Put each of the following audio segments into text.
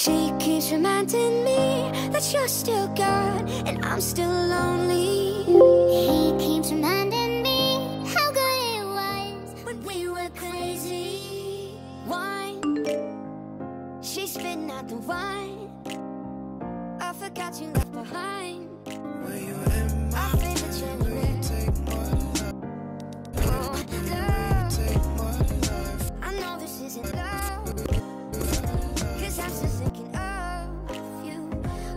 She keeps reminding me that you're still gone and I'm still lonely. He keeps reminding me how good it was when we were crazy. Wine, she's spitting out the wine. I forgot you left behind. Were you in my I take my life? Take my life. I know this isn't love, 'cause I'm still thinking of you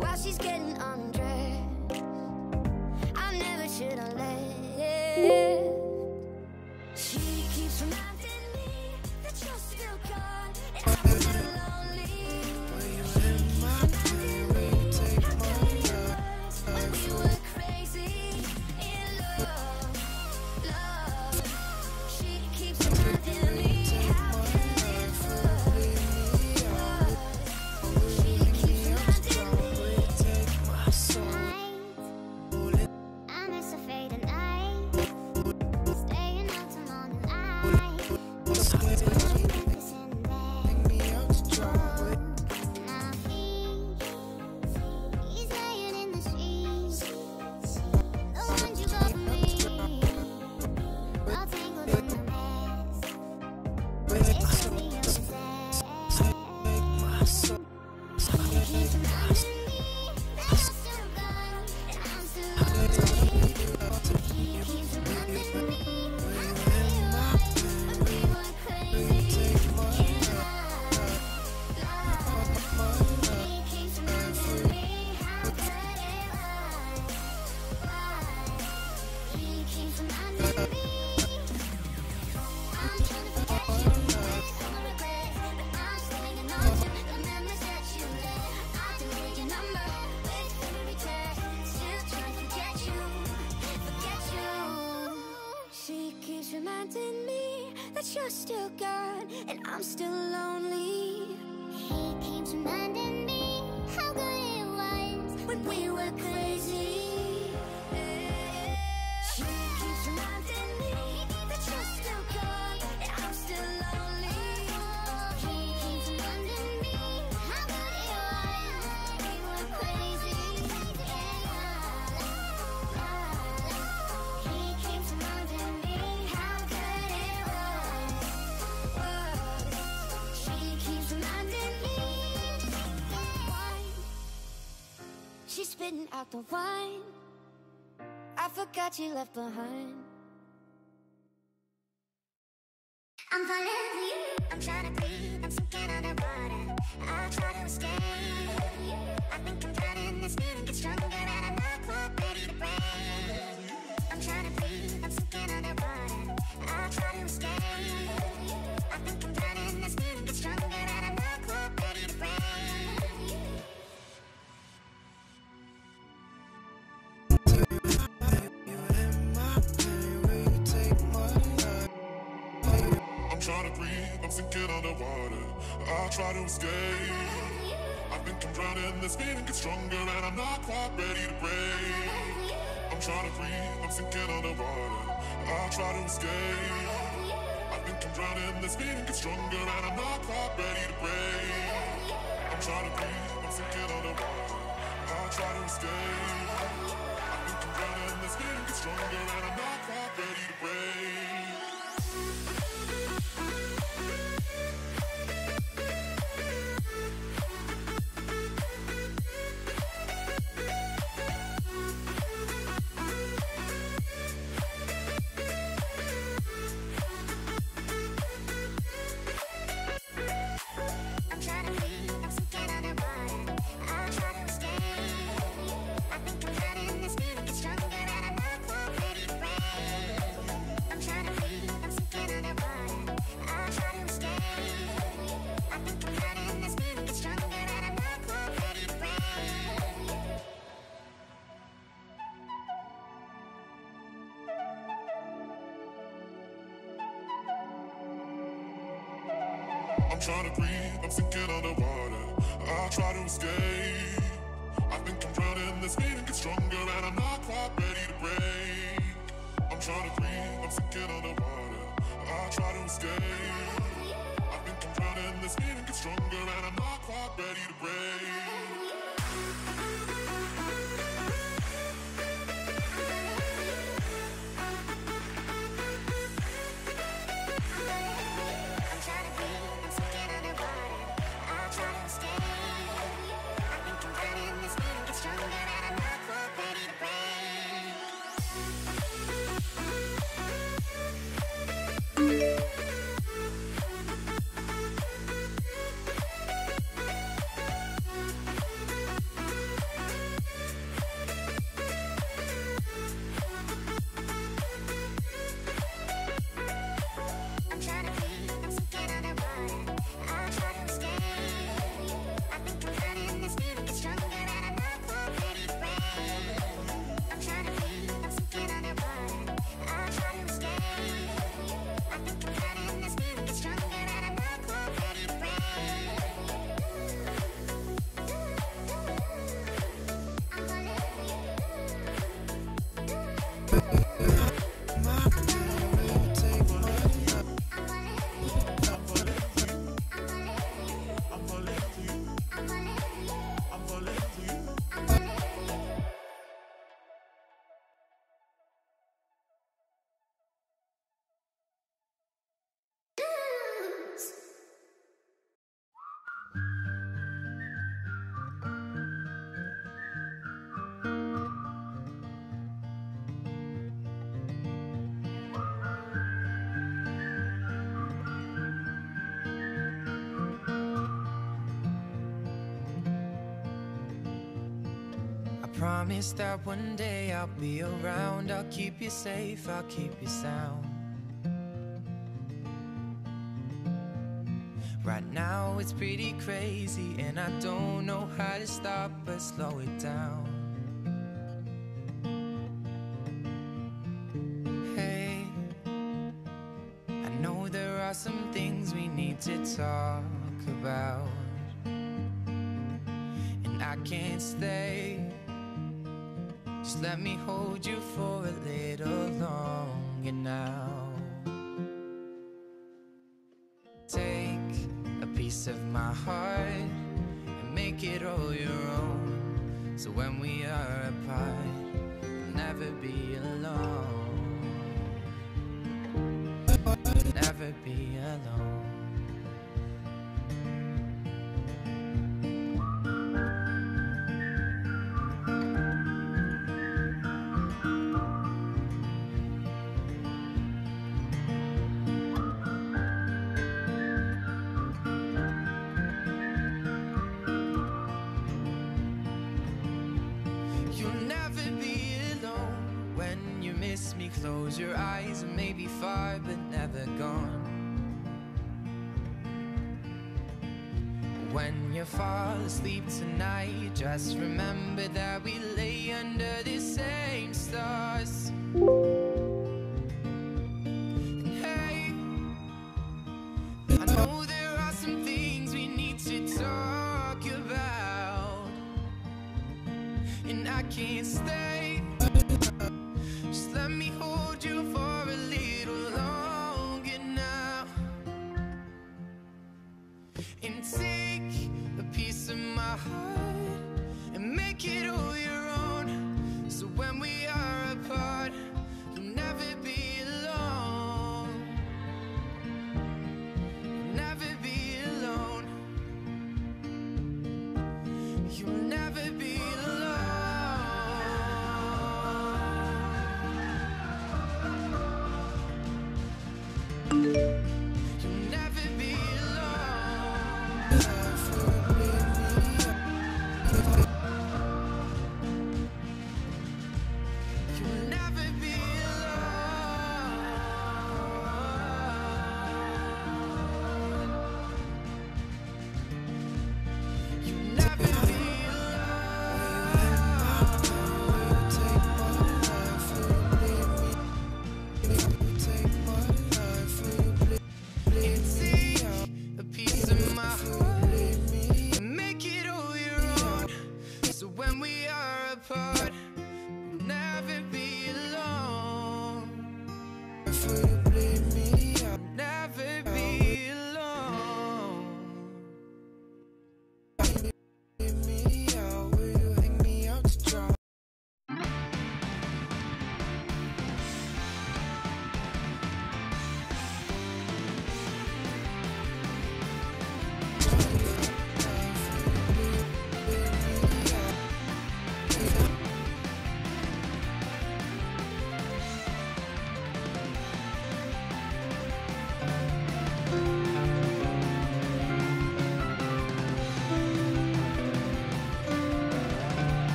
while she's getting undressed. I never should have left. She keeps reminding me that you're still gone and I'm still lonely. Were you in my take my life? When we were crazy in love, love. She keeps reminding me how good it was. She keeps reminding me. Take my soul. I'm just afraid at night, staying out till morning light. Breakfast in bed, Me out to dry. now he's laying in the streets. The ones you go for me, all tangled in the mess. It's really obsessed. Take my soul. He keeps reminding me that you're still gone and I'm still lonely. He keeps reminding me how good it was when we were crazy in love, love. He keeps reminding me how good it was. He keeps reminding me. I'm trying to forget you, all my regrets, but I'm still hanging on to the memories that you left. I delete your number, wait for every text, still trying to forget you, forget you. She keeps reminding me that you're still gone and I'm still lonely. He keeps reminding me how good it was When we were crazy, she keeps reminding me that you're still gone and I'm still lonely. He keeps reminding me how good it was when we were crazy. He keeps reminding me how good it was. She keeps reminding me. Wine, she's spitting out the wine. I forgot you left behind. I'm falling for you. I'm trying to breathe. I'm sinking underwater. I try to escape. I think I'm drowning. This feeling gets stronger, and I'm not quite ready to break. I'm trying to breathe. I'm sinking underwater. I try to escape. I think I'm drowning. This feeling gets stronger, and I'm not quite ready to break. You in my will you take my life? I'm trying to breathe, I'm sinking underwater. I try to escape. I think I'm drowning, this feeling gets stronger, and I'm not quite ready to break. I'm trying to breathe, I'm sinking underwater. I try to escape. I think I'm drowning, this feeling gets stronger, and I'm not quite ready to break. I'm trying to breathe, I'm sinking underwater. I try to escape. I think I'm drowning, this feeling gets stronger, and I'm not quite ready to break. I'm trying to breathe. I'm sinking underwater. I try to escape. I think I'm drowning. This feeling gets stronger, and I'm not quite ready to break. I'm trying to breathe. I'm sinking underwater. I try to escape. I think I'm drowning. This feeling gets stronger, and I'm not quite ready to break. I'm trying to breathe, I'm sinking underwater. I try to escape. I think I'm drowning, this feeling gets stronger, and I'm not quite ready to break. I'm trying to breathe, I'm sinking underwater. I try to escape. I think I'm drowning, this feeling gets stronger, and I'm not quite ready to break. Promise that one day I'll be around. I'll keep you safe, I'll keep you sound. Right now it's pretty crazy, and I don't know how to stop but slow it down. Hey, I know there are some things we need to talk about, and I can't stay. Just let me hold you for a little longer now. Take a piece of my heart and make it all your own, so when we are apart, we'll never be alone. We'll never be alone. Close your eyes and maybe far but never gone. When you fall asleep tonight, just remember that we lay under the same stars. And hey, I know there are some things we need to talk about, and I can't stay. Just let me hold you for a little longer now, and take a piece of my heart and make it all your own, so when we are apart, you'll never be alone. You'll never be alone. You'll never be alone. You'll never be alone. You'll never be alone. You'll never be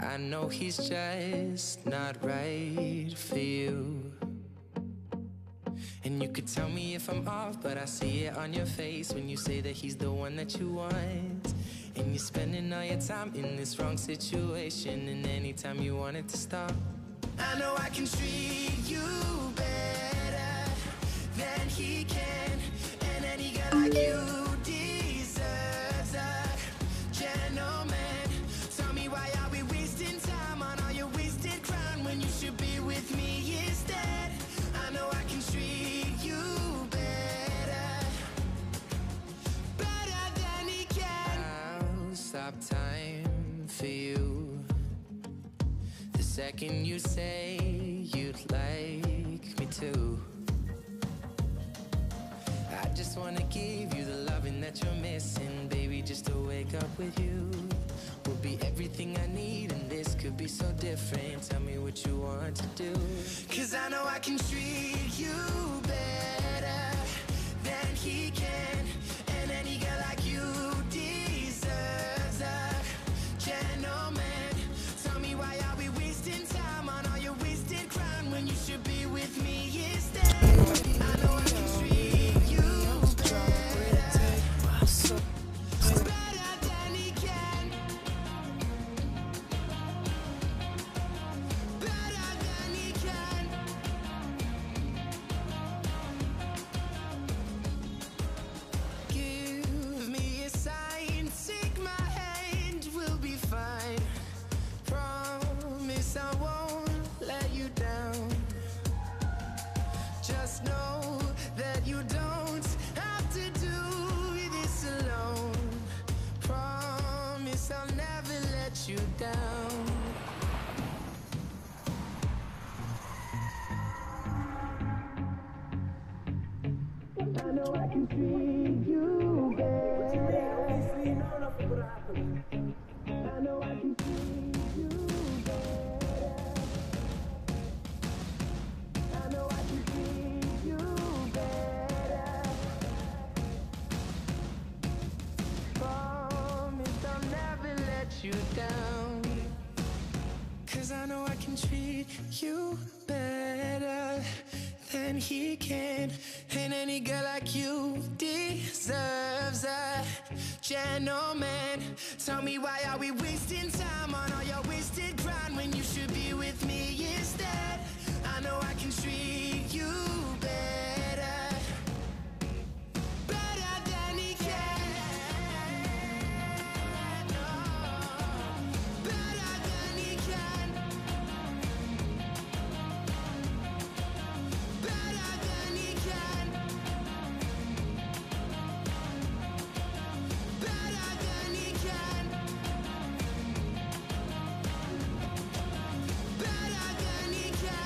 I know he's just not right for you. And you could tell me if I'm off, but I see it on your face when you say that he's the one that you want. And you're spending all your time in this wrong situation, and anytime you want it to stop, I know I can treat you better than he can. And any girl like you deserves a gentleman. Tell me, why are we wasting time on all your wasted crown when you should be with me instead? I know I can treat you better, better than he can. I'll stop time for you the second you say you'd like me to. I just wanna give you the loving that you're missing, baby. Just to wake up with you will be everything I need, and this could be so different. Tell me what you want to do, 'cause I know I can treat you better than he can. And any girl like you deserves a gentleman. Tell me, why are we wasting time on all your wasted crown when you should be with me instead? I know I can treat you better, better than he can, better than he can. Give me a sign, take my hand, we'll be fine. Promise I won't let you down. Just know that you don't have to do this alone. Promise I'll never let you down. I know I can treat you better. I know I can treat you better. I know I can treat you better. Promise I'll never let you down. 'Cause I know I can treat you better than than he can. And any girl like you deserves a gentleman. Tell me, why are we wasting time on all your wasted grind when you should be with me instead? I know I can treat you better, better than he can. Oh, better than he can. Better than he can. Better than he can. Better than he can.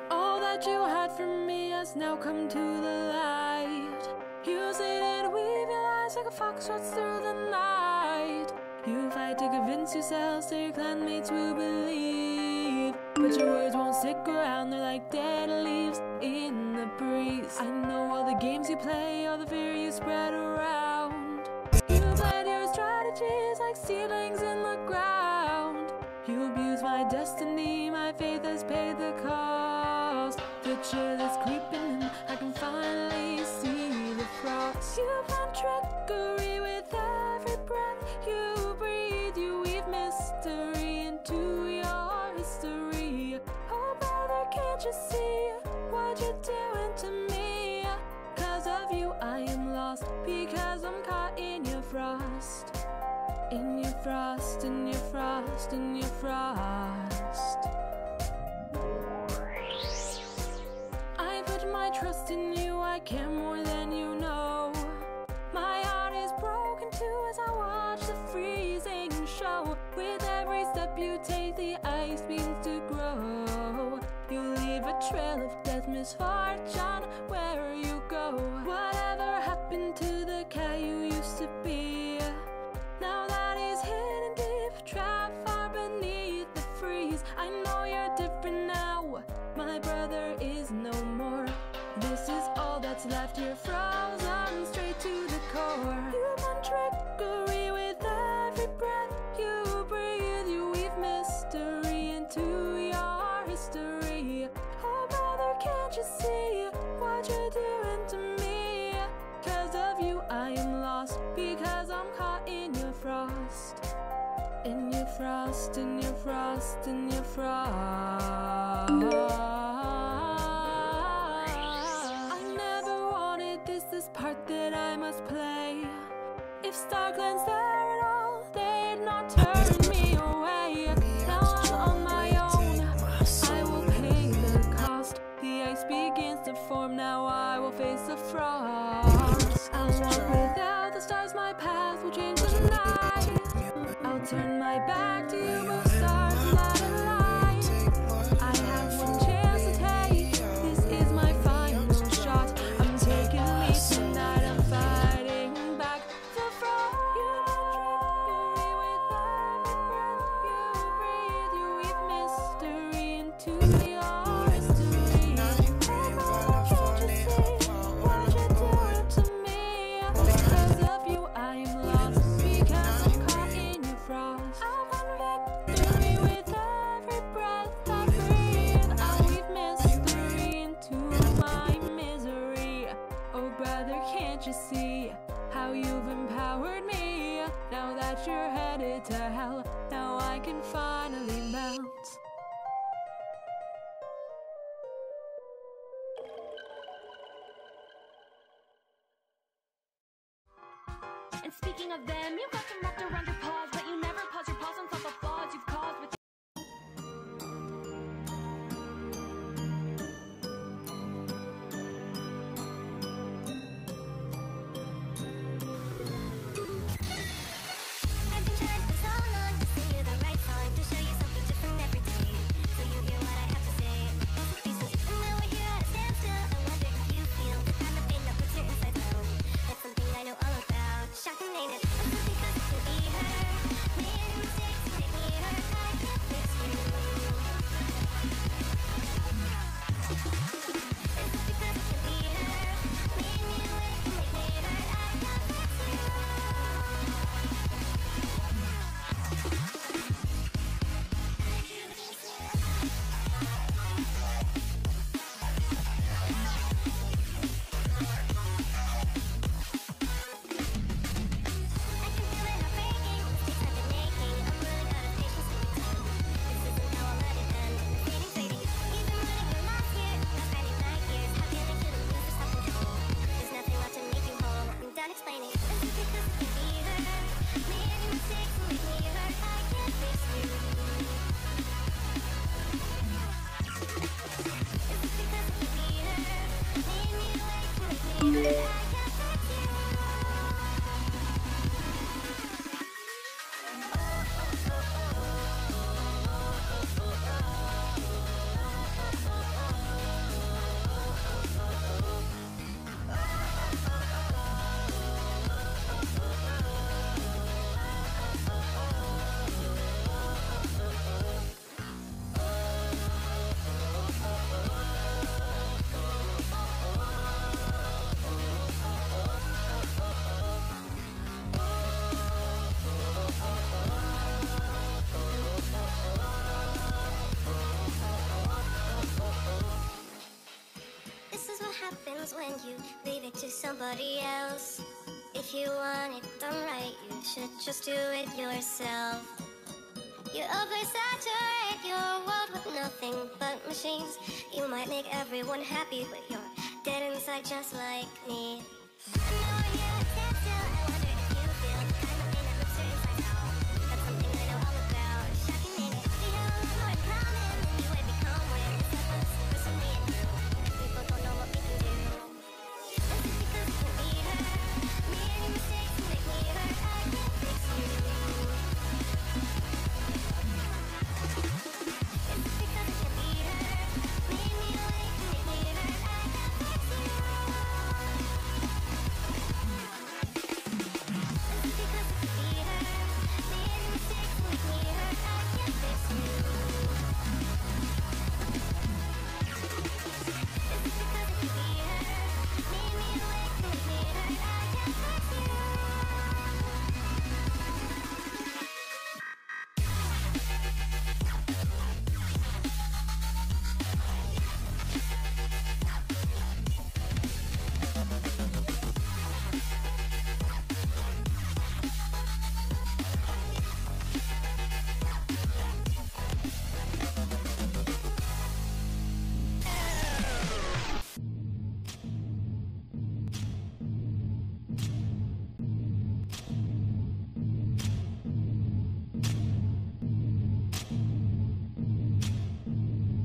All that you hide from me has now come to the light. Use it and weave your lies like a fox runs through the night. You fight to convince yourselves that your clanmates will believe, but your words won't stick around, they're like dead leaves in the breeze. I know all the games you play, all the fear you spread around. You plan your strategies like seedlings in the ground. You abuse my destiny, my faith has paid the cost. The chill is creeping in, I can finally see the frost. You plan trickery with every breath you breathe. You weave mystery into your history. Oh brother, can't you see what you're doing to me? Cause of you I am lost, because I'm caught in your frost. In your frost, in your frost, in your frost. I put my trust in you, I care more than you know. My heart is broken too as I watch the freezing show. With every step you take, the ice begins to grow. You leave a trail of death, misfortune, where you go. Whatever happened to the cat you used to be? Now that he's hidden deep, trapped far beneath the freeze. I know you're different now, my brother is no more. This is all that's left, you're frozen straight to the core. You want trickery with every breath you breathe. You weave mystery into your history. Oh brother, can't you see what you're doing to me? Cause of you I am lost, because I'm caught in your frost. In your frost, in your frost, in your frost. I never wanted this part that I must play. If Stargland's there at all, they'd not turn me away. Now I'm on my own, I will pay the cost. The ice begins to form, now I will face the frost. I'll walk without the stars, my path will change the night. I'll turn my back to you, both stars and light a light. I have one chance to take, this is my final shot. I'm taking me tonight, I'm fighting back the frost. You trickery with every breath you breathe. You weave mystery into your history. Oh, can't you see what you're doing to me? Because of you I am lost, because I'm caught in your frost. I'll find victory with every breath I breathe. I'll weave mystery into my misery. Oh brother, can't you see how you've empowered me? Now that you're headed to hell, now I can finally melt. And speaking of them, you got them wrapped around your paws, but you never pause your pause on top of flaws you've caused with I've been trying for so long to sing you the right song, to show you something different every day, so you hear what I have to say. And when we're here at a standstill, I wonder if you feel the kind of pain that puts your insides out. That's something I know all about. Shocking, ain't it? Because it could be her. Made mistakes to make me hurt. I can't fix you. It's because it could be her. Made me wait to make me hurt. I can't fix you. I can feel it breaking, mistakes I've been making. I'm running out of patience with you. This isn't how I'll let it end. Fading. Even when I get lost here, I'm spending night years. How can I kill a move for self-control? There's nothing left to make you whole. I'm done explaining. This is because it could be her. Made any mistakes to make me hurt. I can't fix you. This is because it could be her. Made me wait to make me hurt. I can't fix you. feels when you leave it to somebody else. If you want it done right, you should just do it yourself. You oversaturate your world with nothing but machines. You might make everyone happy, but you're dead inside just like me. I know when you stand still, I wonder if you feel the kind of pain that looks certain signs out. That's something I know all about. Shocking, ain't it? Feel alone or drowning, and you would become where it's endless for me and you. We both don't know what we can do. This is because it can be hurt. Me and your mistakes can make me hurt. I can't fix you. This is because it can be hurt. Leave me away and make me hurt. I can't fix you. This is because it can be hurt. Me and your mistakes can make me hurt. I can't fix you. This is because it can be hurt. Leave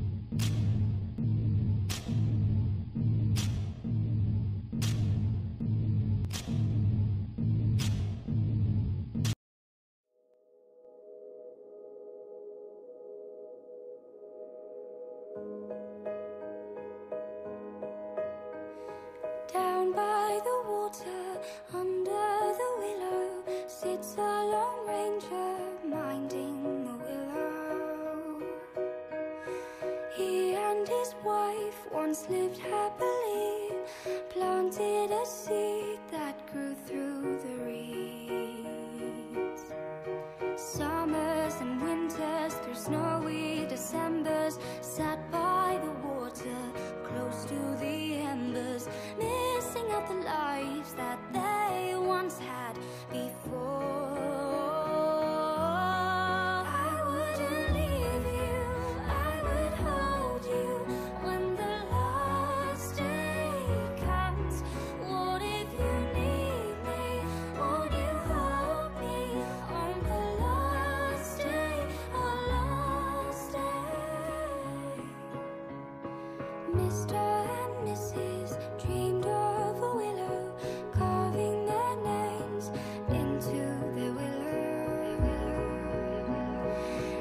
me away and make me hurt. I can't fix you. Down by the water, under the willow, sits a lone ranger minding the willow. He and his wife once lived happily, planted a seed that grew through the reeds. Summers and winters, through snowy Decembers, sat by the water, close to the embers, missing out the lives that they once had before. I wouldn't leave you, I would hold you when the last day comes. What if you need me? Won't you hold me on the last day, our last day? Mr. and Mrs. dreamed of a willow, carving their names into the willow.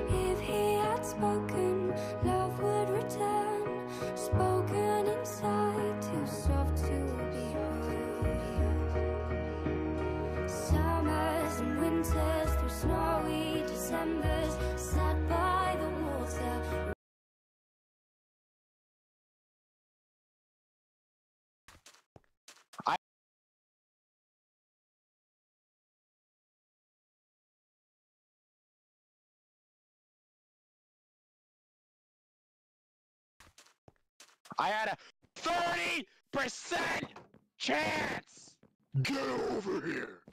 If he had spoken, love would return, spoken inside, too soft to be heard. Summers and winters, through snowy Decembers, sat by the water. I had a 30% chance. Get over here!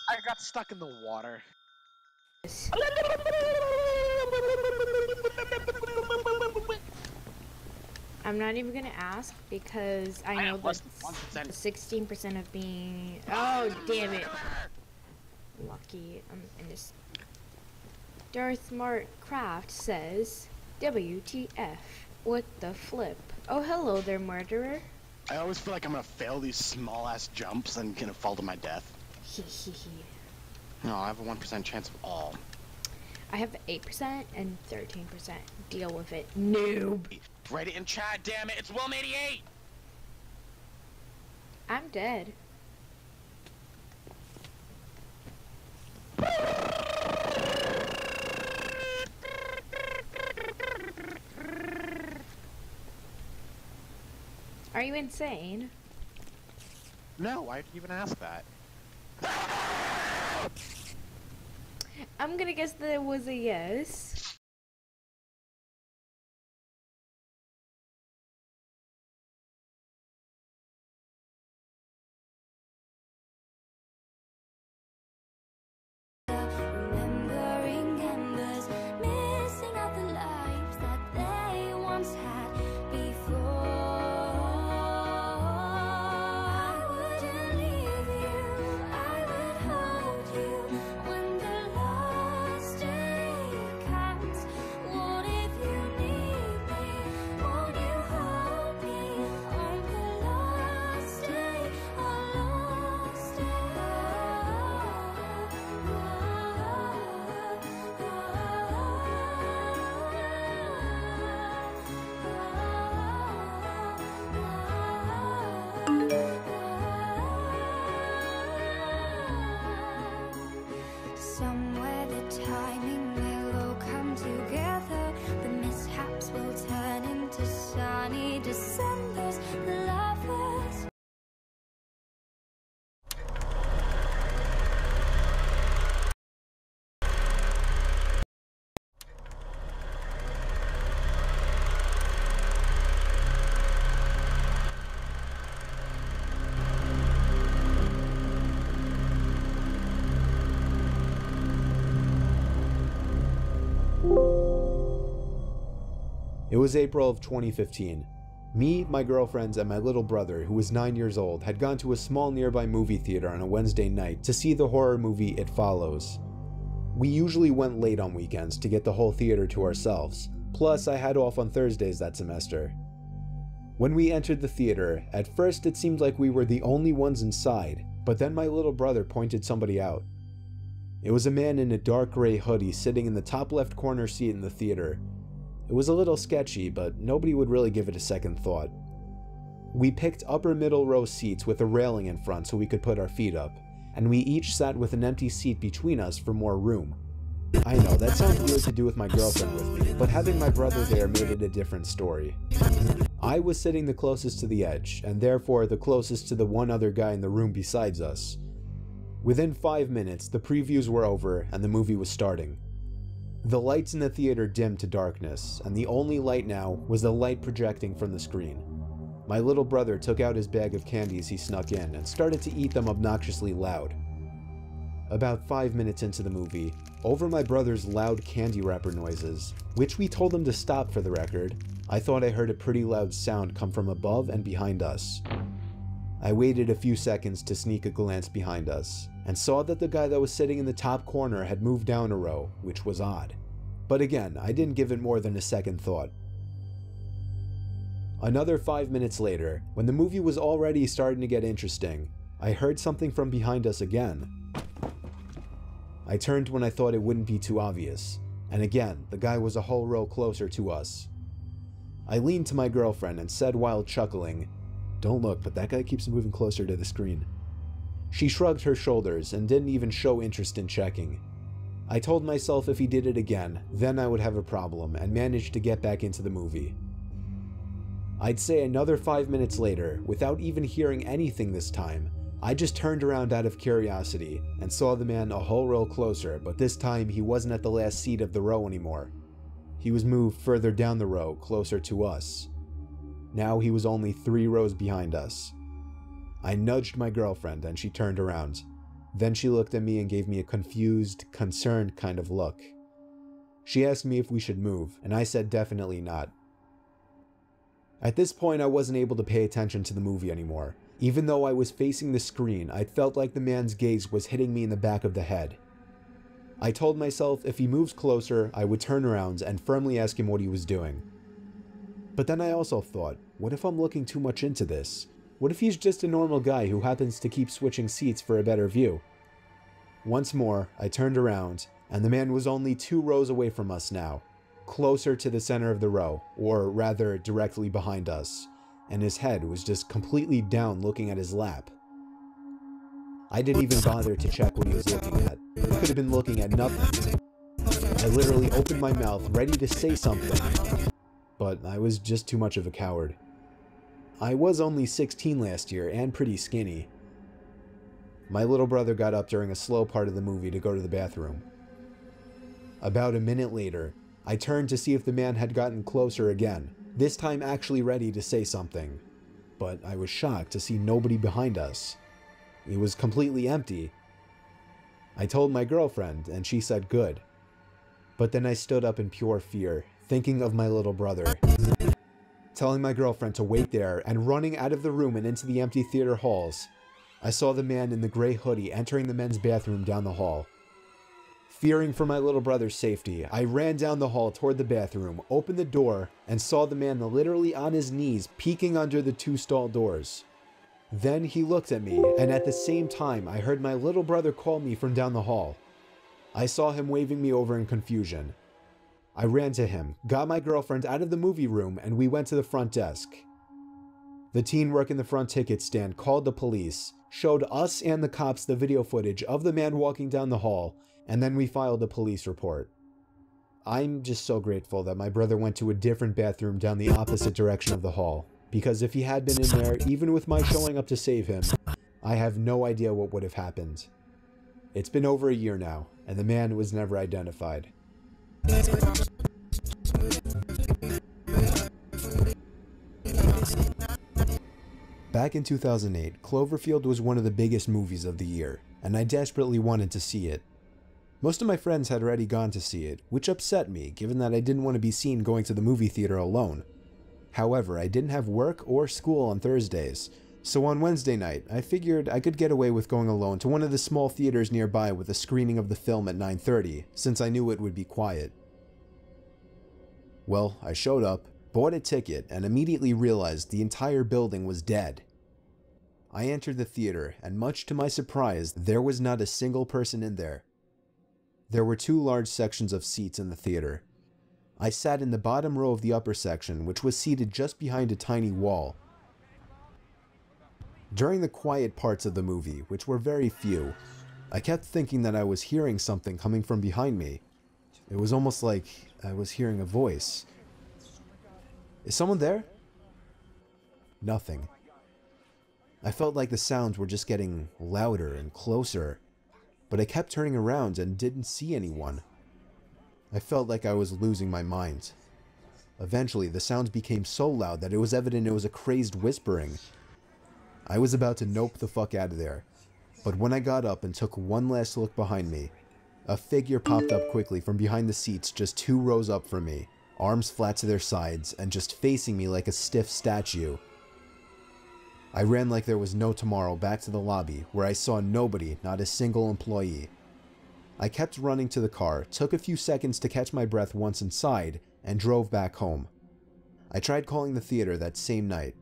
I got stuck in the water. I'm not even gonna ask because I know that 16% of being. Oh, damn it. Lucky I'm in this. Darth Mart Craft says, WTF. What the flip? Oh, hello there, murderer. I always feel like I'm gonna fail these small ass jumps and gonna fall to my death. Hee hee hee. No, I have a 1% chance of all. I have 8% and 13%. Deal with it, noob. Write it in chat, damn it, it's Wilm88! I'm dead. Are you insane? No, why'd you even ask that? I'm gonna guess that it was a yes. Remembering embers, missing out the lives that they once had before. I wouldn't leave you, I would hold you when the last day comes. What if you need me? Won't you hold me on the last day, our last day? Somewhere the timing will all come together. The mishaps will turn into sunny Decembers. The lovers. It was April of 2015. Me, my girlfriends, and my little brother, who was 9 years old, had gone to a small nearby movie theater on a Wednesday night to see the horror movie It Follows. We usually went late on weekends to get the whole theater to ourselves, plus I had off on Thursdays that semester. When we entered the theater, at first it seemed like we were the only ones inside, but then my little brother pointed somebody out. It was a man in a dark gray hoodie sitting in the top left corner seat in the theater. It was a little sketchy, but nobody would really give it a second thought. We picked upper middle row seats with a railing in front so we could put our feet up, and we each sat with an empty seat between us for more room. I know, that sounds weird to do with my girlfriend with me, but having my brother there made it a different story. I was sitting the closest to the edge, and therefore the closest to the one other guy in the room besides us. Within 5 minutes, the previews were over and the movie was starting. The lights in the theater dimmed to darkness, and the only light now was the light projecting from the screen. My little brother took out his bag of candies he snuck in and started to eat them obnoxiously loud. About 5 minutes into the movie, over my brother's loud candy wrapper noises, which we told him to stop for the record, I thought I heard a pretty loud sound come from above and behind us. I waited a few seconds to sneak a glance behind us, and saw that the guy that was sitting in the top corner had moved down a row, which was odd. But again, I didn't give it more than a second thought. Another 5 minutes later, when the movie was already starting to get interesting, I heard something from behind us again. I turned when I thought it wouldn't be too obvious, and again, the guy was a whole row closer to us. I leaned to my girlfriend and said while chuckling, "Don't look, but that guy keeps moving closer to the screen." She shrugged her shoulders and didn't even show interest in checking. I told myself if he did it again, then I would have a problem, and managed to get back into the movie. I'd say another 5 minutes later, without even hearing anything this time, I just turned around out of curiosity and saw the man a whole row closer, but this time he wasn't at the last seat of the row anymore. He was moved further down the row, closer to us. Now he was only 3 rows behind us. I nudged my girlfriend and she turned around. Then she looked at me and gave me a confused, concerned kind of look. She asked me if we should move, and I said definitely not. At this point, I wasn't able to pay attention to the movie anymore. Even though I was facing the screen, I felt like the man's gaze was hitting me in the back of the head. I told myself if he moves closer, I would turn around and firmly ask him what he was doing. But then I also thought, what if I'm looking too much into this? What if he's just a normal guy who happens to keep switching seats for a better view? Once more, I turned around, and the man was only 2 rows away from us now, closer to the center of the row, or rather directly behind us, and his head was just completely down looking at his lap. I didn't even bother to check what he was looking at. He could have been looking at nothing. I literally opened my mouth ready to say something, but I was just too much of a coward. I was only 16 last year and pretty skinny. My little brother got up during a slow part of the movie to go to the bathroom. About a minute later, I turned to see if the man had gotten closer again, this time actually ready to say something. But I was shocked to see nobody behind us. It was completely empty. I told my girlfriend, and she said good. But then I stood up in pure fear, thinking of my little brother. Telling my girlfriend to wait there, and running out of the room and into the empty theater halls, I saw the man in the gray hoodie entering the men's bathroom down the hall. Fearing for my little brother's safety, I ran down the hall toward the bathroom, opened the door, and saw the man literally on his knees peeking under the 2 stall doors. Then he looked at me, and at the same time I heard my little brother call me from down the hall. I saw him waving me over in confusion. I ran to him, got my girlfriend out of the movie room, and we went to the front desk. The teen working the front ticket stand called the police, showed us and the cops the video footage of the man walking down the hall, and then we filed a police report. I'm just so grateful that my brother went to a different bathroom down the opposite direction of the hall, because if he had been in there, even with my showing up to save him, I have no idea what would have happened. It's been over a year now, and the man was never identified. Back in 2008, Cloverfield was one of the biggest movies of the year, and I desperately wanted to see it. Most of my friends had already gone to see it, which upset me, given that I didn't want to be seen going to the movie theater alone. However, I didn't have work or school on Thursdays, so on Wednesday night, I figured I could get away with going alone to one of the small theaters nearby with a screening of the film at 9:30, since I knew it would be quiet. Well, I showed up, bought a ticket, and immediately realized the entire building was dead. I entered the theater, and much to my surprise, there was not a single person in there. There were 2 large sections of seats in the theater. I sat in the bottom row of the upper section, which was seated just behind a tiny wall. During the quiet parts of the movie, which were very few, I kept thinking that I was hearing something coming from behind me. It was almost like I was hearing a voice. Is someone there? Nothing. I felt like the sounds were just getting louder and closer, but I kept turning around and didn't see anyone. I felt like I was losing my mind. Eventually, the sounds became so loud that it was evident it was a crazed whispering. I was about to nope the fuck out of there, but when I got up and took one last look behind me, a figure popped up quickly from behind the seats just 2 rows up from me, arms flat to their sides and just facing me like a stiff statue. I ran like there was no tomorrow back to the lobby, where I saw nobody, not a single employee. I kept running to the car, took a few seconds to catch my breath once inside, and drove back home. I tried calling the theater that same night.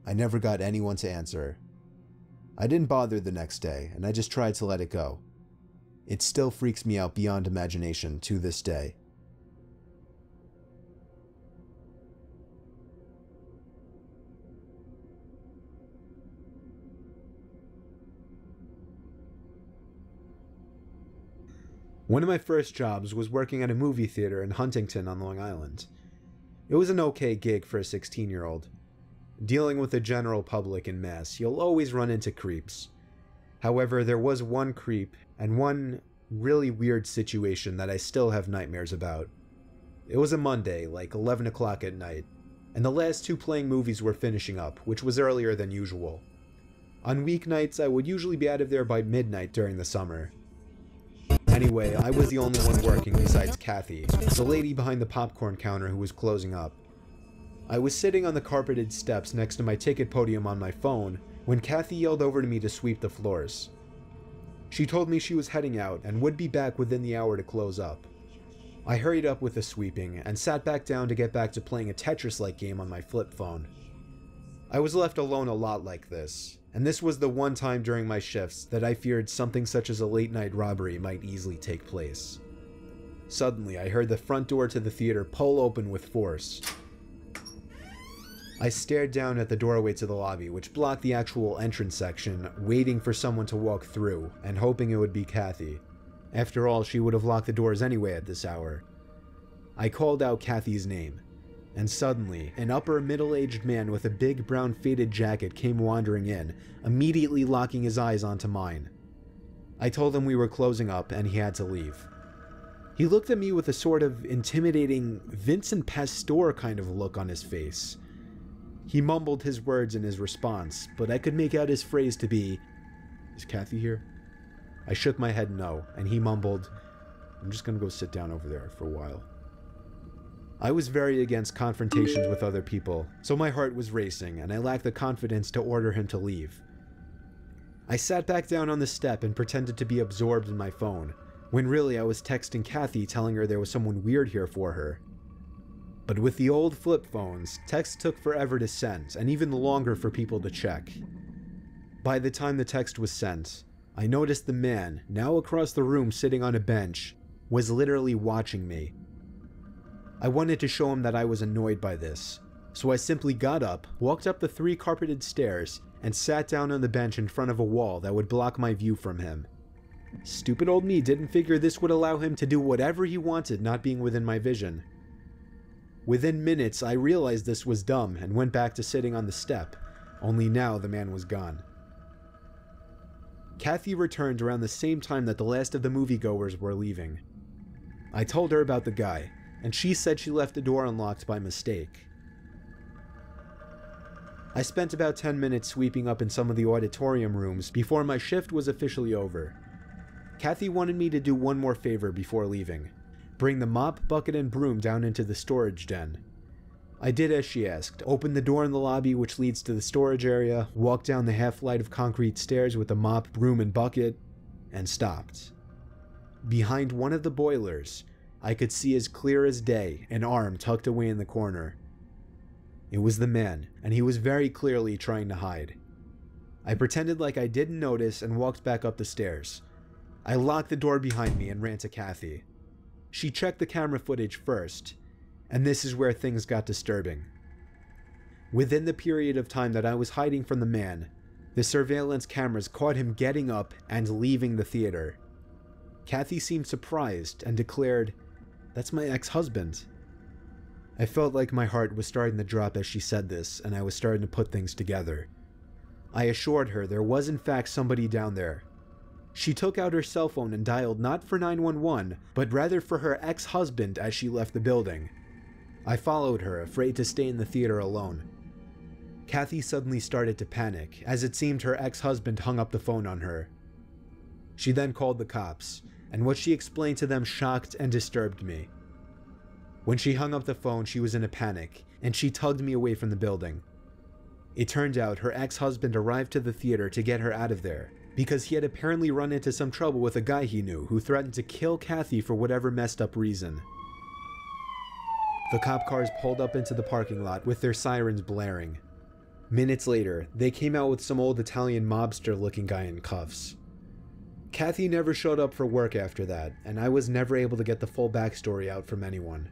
I never got anyone to answer. I didn't bother the next day, and I just tried to let it go. It still freaks me out beyond imagination to this day. One of my first jobs was working at a movie theater in Huntington on Long Island. It was an okay gig for a 16-year-old. Dealing with the general public in mass, you'll always run into creeps. However, there was one creep and one really weird situation that I still have nightmares about. It was a Monday, like 11 o'clock at night, and the last 2 playing movies were finishing up, which was earlier than usual. On weeknights, I would usually be out of there by midnight during the summer. Anyway, I was the only one working besides Kathy, the lady behind the popcorn counter who was closing up. I was sitting on the carpeted steps next to my ticket podium on my phone when Kathy yelled over to me to sweep the floors. She told me she was heading out and would be back within the hour to close up. I hurried up with the sweeping and sat back down to get back to playing a Tetris-like game on my flip phone. I was left alone a lot like this, and this was the one time during my shifts that I feared something such as a late-night robbery might easily take place. Suddenly, I heard the front door to the theater pull open with force. I stared down at the doorway to the lobby, which blocked the actual entrance section, waiting for someone to walk through, and hoping it would be Kathy. After all, she would have locked the doors anyway at this hour. I called out Kathy's name, and suddenly, an upper middle-aged man with a big brown faded jacket came wandering in, immediately locking his eyes onto mine. I told him we were closing up and he had to leave. He looked at me with a sort of intimidating Vincent Pastore kind of look on his face. He mumbled his words in his response, but I could make out his phrase to be, "Is Kathy here?" I shook my head no, and he mumbled, "I'm just gonna go sit down over there for a while." I was very against confrontations with other people, so my heart was racing, and I lacked the confidence to order him to leave. I sat back down on the step and pretended to be absorbed in my phone, when really I was texting Kathy telling her there was someone weird here for her. But with the old flip phones, texts took forever to send, and even longer for people to check. By the time the text was sent, I noticed the man, now across the room sitting on a bench, was literally watching me. I wanted to show him that I was annoyed by this, so I simply got up, walked up the 3 carpeted stairs, and sat down on the bench in front of a wall that would block my view from him. Stupid old me didn't figure this would allow him to do whatever he wanted not being within my vision. Within minutes, I realized this was dumb and went back to sitting on the step, only now the man was gone. Kathy returned around the same time that the last of the moviegoers were leaving. I told her about the guy, and she said she left the door unlocked by mistake. I spent about 10 minutes sweeping up in some of the auditorium rooms before my shift was officially over. Kathy wanted me to do one more favor before leaving. Bring the mop, bucket, and broom down into the storage den. I did as she asked, opened the door in the lobby which leads to the storage area, walked down the half-flight of concrete stairs with the mop, broom, and bucket, and stopped. Behind one of the boilers, I could see as clear as day an arm tucked away in the corner. It was the man, and he was very clearly trying to hide. I pretended like I didn't notice and walked back up the stairs. I locked the door behind me and ran to Kathy. She checked the camera footage first, and this is where things got disturbing. Within the period of time that I was hiding from the man, the surveillance cameras caught him getting up and leaving the theater. Kathy seemed surprised and declared, "That's my ex-husband." I felt like my heart was starting to drop as she said this, and I was starting to put things together. I assured her there was in fact somebody down there. She took out her cell phone and dialed not for 911, but rather for her ex-husband as she left the building. I followed her, afraid to stay in the theater alone. Kathy suddenly started to panic, as it seemed her ex-husband hung up the phone on her. She then called the cops, and what she explained to them shocked and disturbed me. When she hung up the phone, she was in a panic, and she tugged me away from the building. It turned out her ex-husband arrived to the theater to get her out of there, because he had apparently run into some trouble with a guy he knew who threatened to kill Kathy for whatever messed up reason. The cop cars pulled up into the parking lot with their sirens blaring. Minutes later, they came out with some old Italian mobster-looking guy in cuffs. Kathy never showed up for work after that, and I was never able to get the full backstory out from anyone.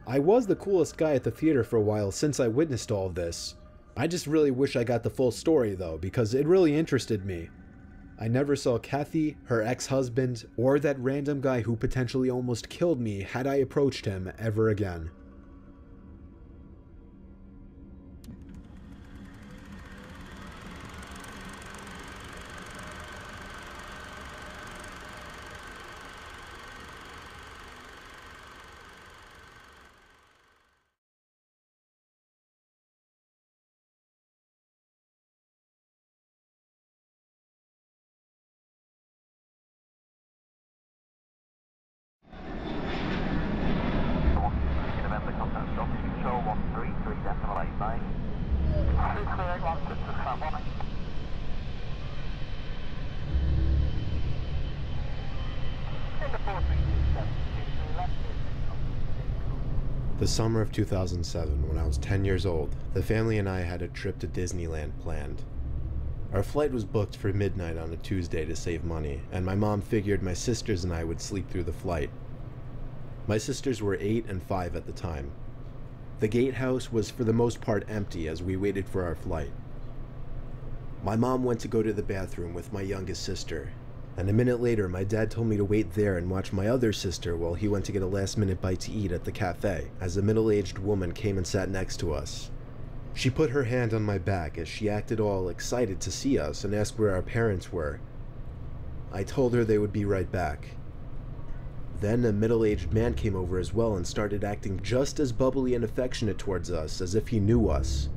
I was the coolest guy at the theater for a while since I witnessed all of this. I just really wish I got the full story though, because it really interested me. I never saw Kathy, her ex-husband, or that random guy who potentially almost killed me had I approached him ever again. The summer of 2007, when I was 10 years old, the family and I had a trip to Disneyland planned. Our flight was booked for midnight on a Tuesday to save money, and my mom figured my sisters and I would sleep through the flight. My sisters were 8 and 5 at the time. The gatehouse was for the most part empty as we waited for our flight. My mom went to go to the bathroom with my youngest sister, and a minute later my dad told me to wait there and watch my other sister while he went to get a last-minute bite to eat at the cafe, as a middle-aged woman came and sat next to us. She put her hand on my back as she acted all excited to see us and asked where our parents were. I told her they would be right back. Then a middle-aged man came over as well and started acting just as bubbly and affectionate towards us as if he knew us.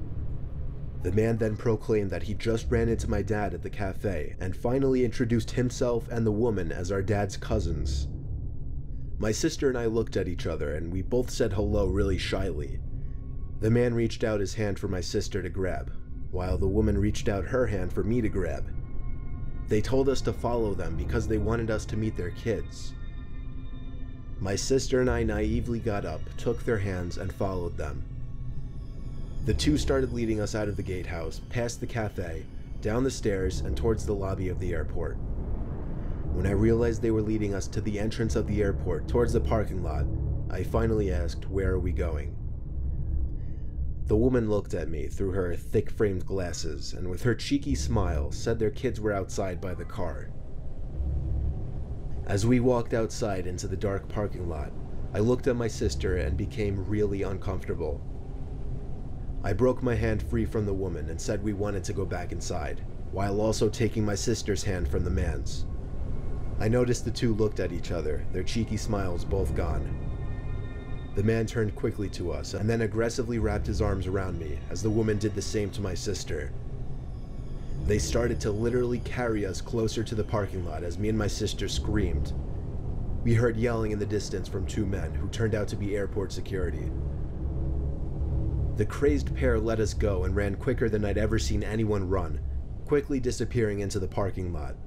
The man then proclaimed that he just ran into my dad at the cafe and finally introduced himself and the woman as our dad's cousins. My sister and I looked at each other and we both said hello really shyly. The man reached out his hand for my sister to grab, while the woman reached out her hand for me to grab. They told us to follow them because they wanted us to meet their kids. My sister and I naively got up, took their hands, and followed them. The two started leading us out of the gatehouse, past the cafe, down the stairs, and towards the lobby of the airport. When I realized they were leading us to the entrance of the airport, towards the parking lot, I finally asked, "Where are we going?" The woman looked at me through her thick-framed glasses, and with her cheeky smile, said their kids were outside by the car. As we walked outside into the dark parking lot, I looked at my sister and became really uncomfortable. I broke my hand free from the woman and said we wanted to go back inside, while also taking my sister's hand from the man's. I noticed the two looked at each other, their cheeky smiles both gone. The man turned quickly to us and then aggressively wrapped his arms around me as the woman did the same to my sister. They started to literally carry us closer to the parking lot as me and my sister screamed. We heard yelling in the distance from two men who turned out to be airport security. The crazed pair let us go and ran quicker than I'd ever seen anyone run, quickly disappearing into the parking lot.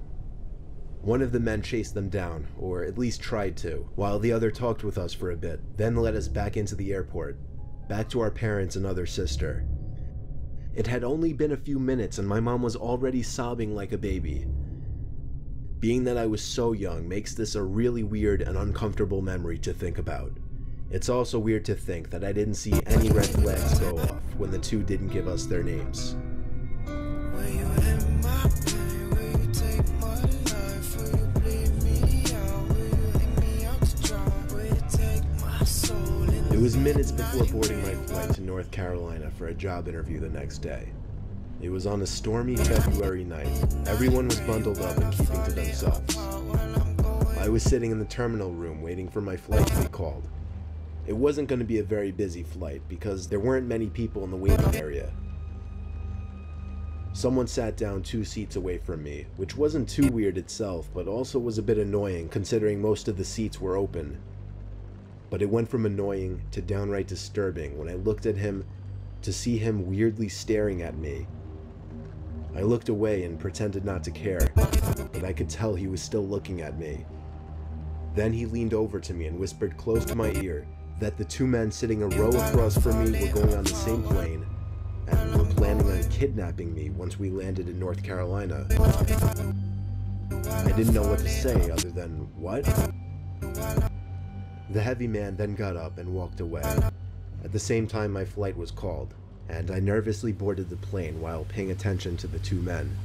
One of the men chased them down, or at least tried to, while the other talked with us for a bit, then led us back into the airport, back to our parents and other sister. It had only been a few minutes and my mom was already sobbing like a baby. Being that I was so young makes this a really weird and uncomfortable memory to think about. It's also weird to think that I didn't see any red flags go off when the two didn't give us their names. It was minutes before boarding my flight to North Carolina for a job interview the next day. It was on a stormy February night. Everyone was bundled up and keeping to themselves. I was sitting in the terminal room waiting for my flight to be called. It wasn't going to be a very busy flight because there weren't many people in the waiting area. Someone sat down 2 seats away from me, which wasn't too weird itself, but also was a bit annoying considering most of the seats were open. But it went from annoying to downright disturbing when I looked at him to see him weirdly staring at me. I looked away and pretended not to care, but I could tell he was still looking at me. Then he leaned over to me and whispered close to my ear that the two men sitting a row across from me were going on the same plane and were planning on kidnapping me once we landed in North Carolina. I didn't know what to say other than, "What?" The heavy man then got up and walked away. At the same time my flight was called, and I nervously boarded the plane while paying attention to the two men.